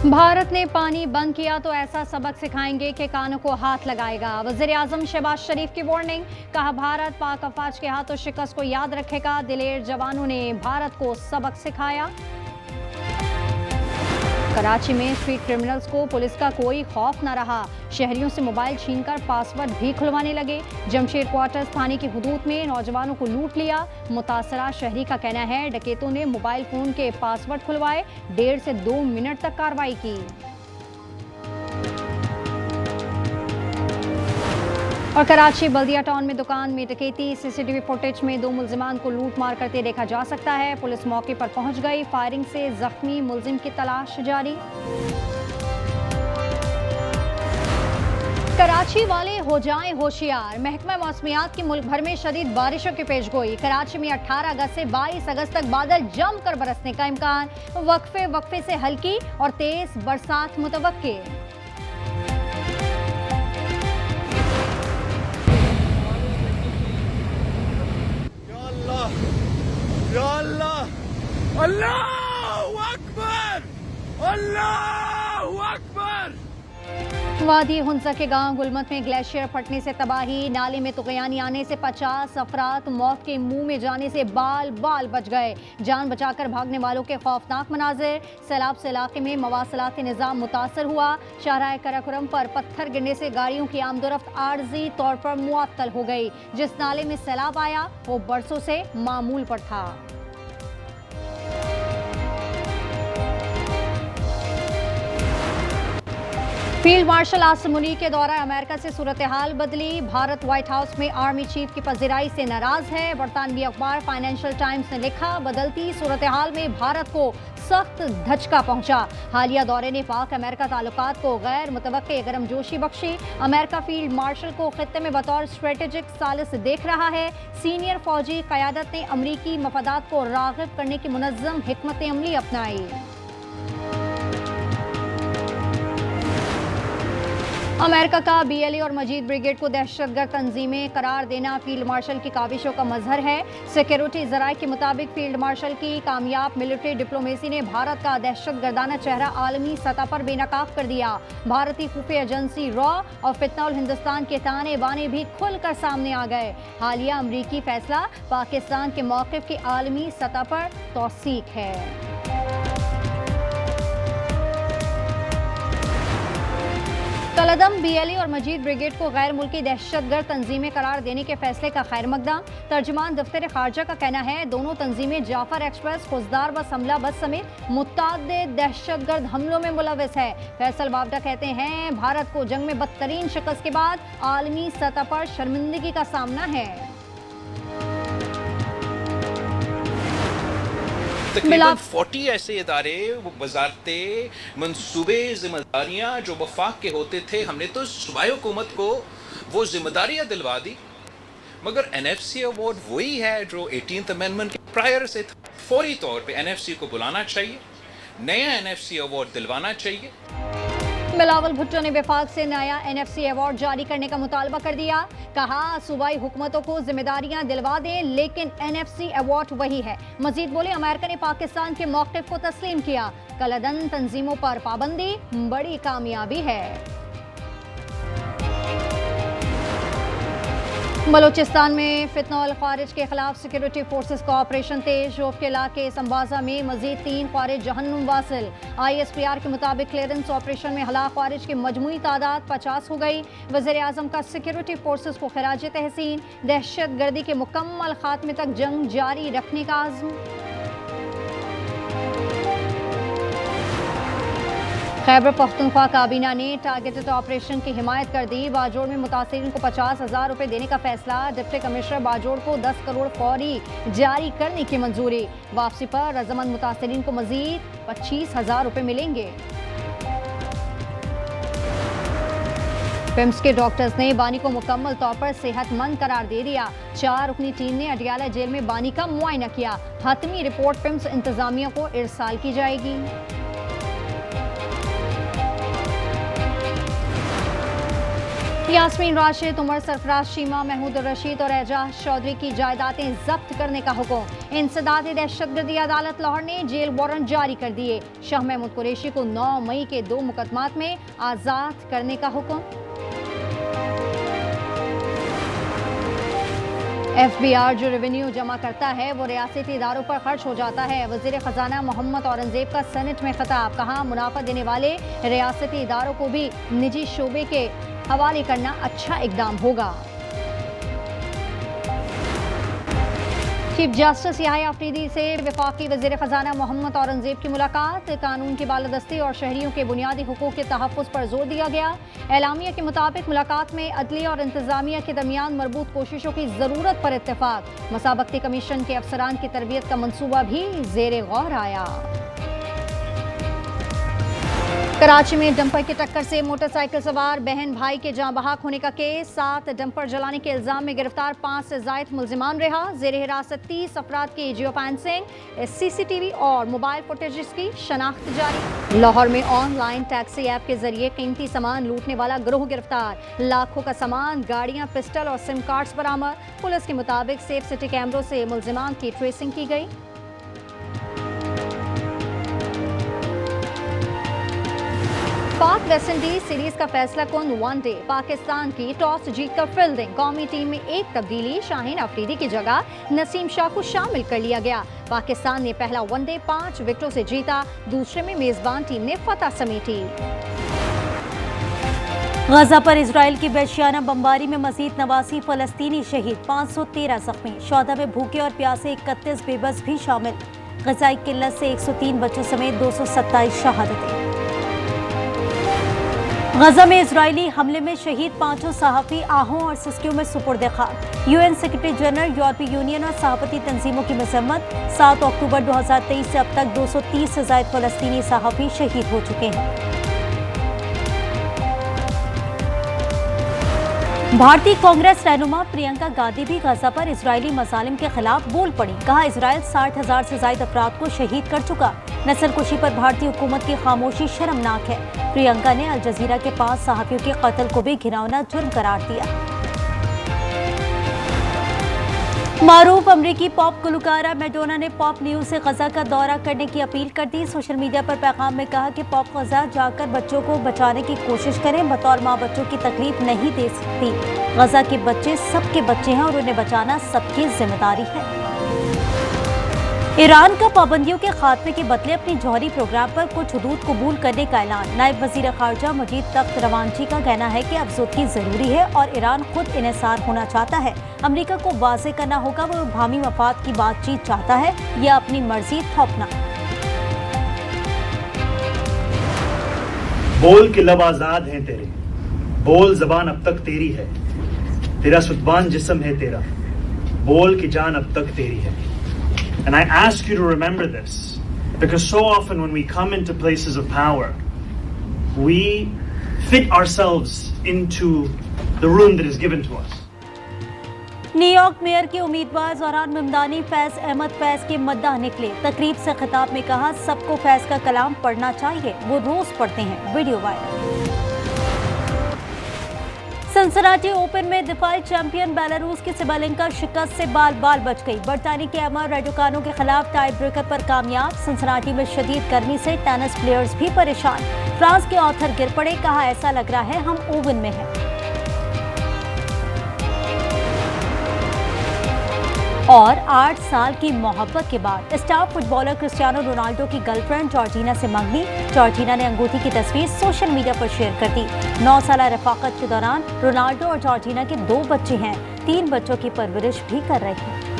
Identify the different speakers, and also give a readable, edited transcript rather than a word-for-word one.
Speaker 1: भारत ने पानी बंद किया तो ऐसा सबक सिखाएंगे कि कानों को हाथ लगाएगा। वज़ीर-ए-आज़म शहबाज शरीफ की वार्निंग। कहा, भारत पाक अफवाज के हाथों शिकस्त को याद रखेगा। दिलेर जवानों ने भारत को सबक सिखाया। कराची में स्ट्रीट क्रिमिनल्स को पुलिस का कोई खौफ न रहा। शहरियों से मोबाइल छीनकर पासवर्ड भी खुलवाने लगे। जमशेद क्वार्टर्स थाने की हुदूद में नौजवानों को लूट लिया। मुतासरा शहरी का कहना है, डकैतों ने मोबाइल फोन के पासवर्ड खुलवाए। 1.5 से 2 मिनट तक कार्रवाई की। और कराची बल्दिया टाउन में दुकान में डकैती। सीसीटीवी फुटेज में 2 मुल्जिमान को लूट मार करते देखा जा सकता है। पुलिस मौके पर पहुंच गई। फायरिंग से जख्मी मुल्जिम की तलाश जारी। कराची वाले हो जाएं होशियार। महकमा मौसमियात की मुल्क भर में शदीद बारिशों की पेशगोई। कराची में 18 अगस्त से 22 अगस्त तक बादल जमकर बरसने का इम्कान। वक्फे वक्फे से हल्की और तेज बरसात मुतवक्के।
Speaker 2: या अल्लाह, अल्लाहू अकबर, अल्लाहू अकबर।
Speaker 1: वादी हुंजा के गांव गुलमत में ग्लेशियर फटने से तबाही। नाले में तुगयानी आने से 50 अफराद मौत के मुंह में जाने से बाल बाल बच गए। जान बचाकर भागने वालों के खौफनाक मनाजिर। सैलाब से इलाके में मवासलाती निज़ाम मुतासर हुआ। शाहराह कराकोरम पर पत्थर गिरने से गाड़ियों की आमदोरफ्त आर्जी तौर पर मुअत्तल हो गई। जिस नाले में सैलाब आया वो बरसों से मामूल पर था। फील्ड मार्शल आसिम मुनीर के दौरा अमेरिका से सूरत हाल बदली। भारत व्हाइट हाउस में आर्मी चीफ की पजीराई से नाराज है। बरतानवी अखबार फाइनेंशियल टाइम्स ने लिखा, बदलती सूरत हाल में भारत को सख्त धचका पहुंचा। हालिया दौरे ने पाक अमेरिका ताल्लुकात को गैर मुतवक्के गर्मजोशी बख्शी। अमेरिका फील्ड मार्शल को खित्ते में बतौर स्ट्रेटेजिक सालिस देख रहा है। सीनियर फौजी क़यादत ने अमरीकी मफादात को राग़िब करने की मुनज़्ज़म हिकमत अमली अपनाई। अमेरिका का BLA और मजीद ब्रिगेड को दहशतगर्द तंजीमें करार देना फील्ड मार्शल की काविशों का मजहर है। सिक्योरिटी ज़राए के मुताबिक फील्ड मार्शल की कामयाब मिलिट्री डिप्लोमेसी ने भारत का दहशतगर्दाना चेहरा आलमी सतह पर बेनकाब कर दिया। भारतीय खुफिया एजेंसी रॉ और फितनउल हिंदुस्तान के ताने बाने भी खुलकर सामने आ गए। हालिया अमरीकी फैसला पाकिस्तान के मौक़िफ़ की आलमी सतह पर तौसीक है। कलदम BLA और मजीद ब्रिगेड को गैर मुल्की दहशतगर्द तंजीमें करार देने के फैसले का खैर मकदम। तर्जुमान दफ्तर खारजा का कहना है, दोनों तंजीमें जाफर एक्सप्रेस, खुजदार बस हमला बस समेत मुतअद्दिद दहशतगर्द हमलों में मुलविस है। फैसल बावडा कहते हैं, भारत को जंग में बदतरीन शिकस्त के बाद आलमी सतह पर शर्मिंदगी का सामना है।
Speaker 3: तकरीबन 40 ऐसे इदारे, वो वजारते, मनसूबे, जिम्मेदारियां जो वफाक के होते थे, हमने तो सूबाई हुकूमत को वो जिम्मेदारियां दिलवा दी। मगर NFC अवार्ड वही है जो 18th अमेंडमेंट के प्रायर से था। फौरी तौर पे NFC को बुलाना चाहिए, नया NFC अवार्ड दिलवाना चाहिए।
Speaker 1: बिलावल भुट्टो ने वफाक से नया NFC अवार्ड जारी करने का मुतालबा कर दिया। कहा, सूबाई हुकूमतों को जिम्मेदारियां दिलवा दें, लेकिन NFC अवार्ड वही है। मजीद बोले, अमेरिका ने पाकिस्तान के मौक़िफ़ को तस्लीम किया। कलदन तंजीमों पर पाबंदी बड़ी कामयाबी है। बलूचिस्तान में फितनउल ख़ारिज के खिलाफ सिक्योरिटी फोर्सेस का ऑपरेशन तेज। शोफ के इलाके संबाजा में मजीद 3 ख़ारिज जहन्नुम वासिल। ISPR के मुताबिक क्लियरेंस ऑपरेशन में हलाक ख़ारिज की मजमूई तादाद 50 हो गई। वज़ीर-ए-आज़म का सिक्योरिटी फोर्सेस को खिराज तहसीन। दहशत गर्दी के मुकम्मल खात्मे तक जंग जारी रखने का आज़म। खैबर पख्तूनख्वा काबीना ने टारगेटेड ऑपरेशन की हिमायत कर दी। बाजोड़ में मुतासिरीन को 50,000 रुपये देने का फैसला। डिप्टी कमिश्नर बाजोड़ को 10 करोड़ फौरी जारी करने की मंजूरी। वापसी पर रजामंद मुतासिरीन को मजीद 25,000 रुपये मिलेंगे। पिम्स के डॉक्टर्स ने बानी को मुकम्मल तौर पर सेहतमंद करार दे दिया। 4 रुकनी टीम ने अडियाला जेल में बानी का मुआयना किया। हतमी रिपोर्ट पिम्स इंतजामिया को इरसाल की जाएगी। यास्मीन राशिद, उमर सरफराज, शीमा महमूद रशीद और एजाज चौधरी की जायदादें जब्त करने का हुक्म। इंसदादी दहशतगर्दी अदालत लाहौर ने जेल वारंट जारी कर दिए। शाह महमूद कुरैशी को 9 मई के 2 मुकदमात में आज़ाद करने का हुक्म। FBI जो रेवेन्यू जमा करता है वो रियासती इदारों पर खर्च हो जाता है। वजीर खजाना मोहम्मद औरंगजेब का सेनेट में खिताब, कहा मुनाफा देने वाले रियासती इदारों को भी निजी शोबे के हवाले करना अच्छा इकदाम होगा। चीफ जस्टिस याहिया अफरीदी से वफाकी वजीर खजाना मोहम्मद औरंगजेब की मुलाकात, कानून की बालादस्ती और शहरियों के बुनियादी हुकूक के तहफ़्फ़ुज़ पर जोर दिया गया। एलामिया के मुताबिक मुलाकात में अदलिया और इंतजामिया के दरमियान मरबूत कोशिशों की ज़रूरत पर इत्तेफाक। मसाबकती कमीशन के अफसरान की तरबियत का मनसूबा भी ज़ेरे गौर आया। कराची में डंपर की टक्कर से मोटरसाइकिल सवार बहन भाई के जाँ बहक होने का केस, 7 डंपर जलाने के इल्जाम में गिरफ्तार 5 से ज़ायद मुल्जिमान रहा। ज़ेर हिरासत 30 अफराद की जियो फैंसिंग, CCTV और मोबाइल फुटेज की शनाख्त जारी। लाहौर में ऑनलाइन टैक्सी ऐप के जरिए कीमती सामान लूटने वाला गिरोह गिरफ्तार। लाखों का सामान, गाड़ियां, पिस्टल और सिम कार्ड्स बरामद। पुलिस के मुताबिक सेफ सिटी कैमरों से मुल्जिमान की ट्रेसिंग की गई। पाक वेस्ट इंडीज सीरीज का फैसला कुन वनडे, पाकिस्तान की टॉस जीतकर फील्डिंग। कौमी टीम में एक तब्दीली, शाहीन अफरीदी की जगह नसीम शाह को शामिल कर लिया गया। पाकिस्तान ने पहला वनडे 5 विकेटों से जीता, दूसरे में मेजबान टीम ने फतह समेटी।
Speaker 4: गजा पर इजराइल की वहशियाना बमबारी में मजीद 89 फलस्तीनी शहीद, 513 जख्मी। शौदा में भूखे और प्यासे 31 बेबस भी शामिल। गजाई किल्लत से 103 बच्चों समेत 227 शहादतें। गजा में इजरायली हमले में शहीद 5 सहाफ़ी आहों और सिस्कियों में सुपुर्द खाक। UN सेक्रेटरी जनरल, यूरोपीय यूनियन और सहाफ़ती तंजीमों की मजम्मत। 7 अक्टूबर 2023 से अब तक 230 से ज़ायद फ़लस्तीनी सहाफ़ी शहीद हो चुके हैं। भारतीय कांग्रेस रहनुमा प्रियंका गांधी भी गजा पर इजरायली मजालिम के खिलाफ बोल पड़ी। कहा इजराइल 60,000 से ज़ायद अफराद को शहीद कर चुका। नस्लकुशी पर भारतीय हुकूमत की खामोशी शर्मनाक है। प्रियंका ने अल जजीरा के 5 सहाफ़ियों के कत्ल को भी घिनौना जुर्म करार दिया। मारूफ अमरीकी पॉप गुलकारा मैडोना ने पॉप न्यूज से गजा का दौरा करने की अपील कर दी। सोशल मीडिया पर पैगाम में कहा कि पॉप गजा जाकर बच्चों को बचाने की कोशिश करें। बतौर माँ बच्चों की तकलीफ नहीं दे सकती। गजा के बच्चे सबके बच्चे हैं और उन्हें बचाना सबकी जिम्मेदारी है। ईरान का पाबंदियों के खात्मे के बदले अपनी जौहरी प्रोग्राम पर कुछ हदूद कबूल करने का ऐलान। नायब वजीर खारजा मजीद तख्त रवानची का कहना है कि अफजुदगी जरूरी है और ईरान खुद इन्हिसार होना चाहता है। अमेरिका को वाज़े करना होगा वो भामी मफाद की बातचीत चाहता है या अपनी मर्जी थोपना।
Speaker 5: बोल के लब आजाद हैं तेरे, बोल जबान अब तक तेरी है। तेरा सुतबान जिस्म है तेरा, बोल की जान अब तक तेरी है। And I ask you to remember this, because so often when we come into places of power, we fit ourselves into the room that is given to us.
Speaker 4: New York mayor के उम्मीदवार ज़ोहरान ममदानी फैज़ अहमद फैज़ के मद्दाह निकले। तकरीब से खिताब में कहा सबको फैज़ का कलाम पढ़ना चाहिए, वो रोज पढ़ते हैं। Video viral. सिनसिनाटी ओपन में दिफाई चैंपियन बेलारूस की सिबालेंका शिकस्त से बाल बाल बच गई। बरतानी के एमा रेडुकानो के खिलाफ टाई ब्रेकर पर कामयाब। सिनसिनाटी में शदीद गर्मी से टेनिस प्लेयर्स भी परेशान। फ्रांस के ऑथर गिर पड़े, कहा ऐसा लग रहा है हम ओवन में हैं। और 8 साल की मोहब्बत के बाद स्टार फुटबॉलर क्रिस्टियानो रोनाल्डो की गर्लफ्रेंड जॉर्जिना से मंगनी। जॉर्जिना ने अंगूठी की तस्वीर सोशल मीडिया पर शेयर कर दी। 9 साल रफाकत के दौरान रोनाल्डो और जॉर्जिना के 2 बच्चे हैं। 3 बच्चों की परवरिश भी कर रहे हैं।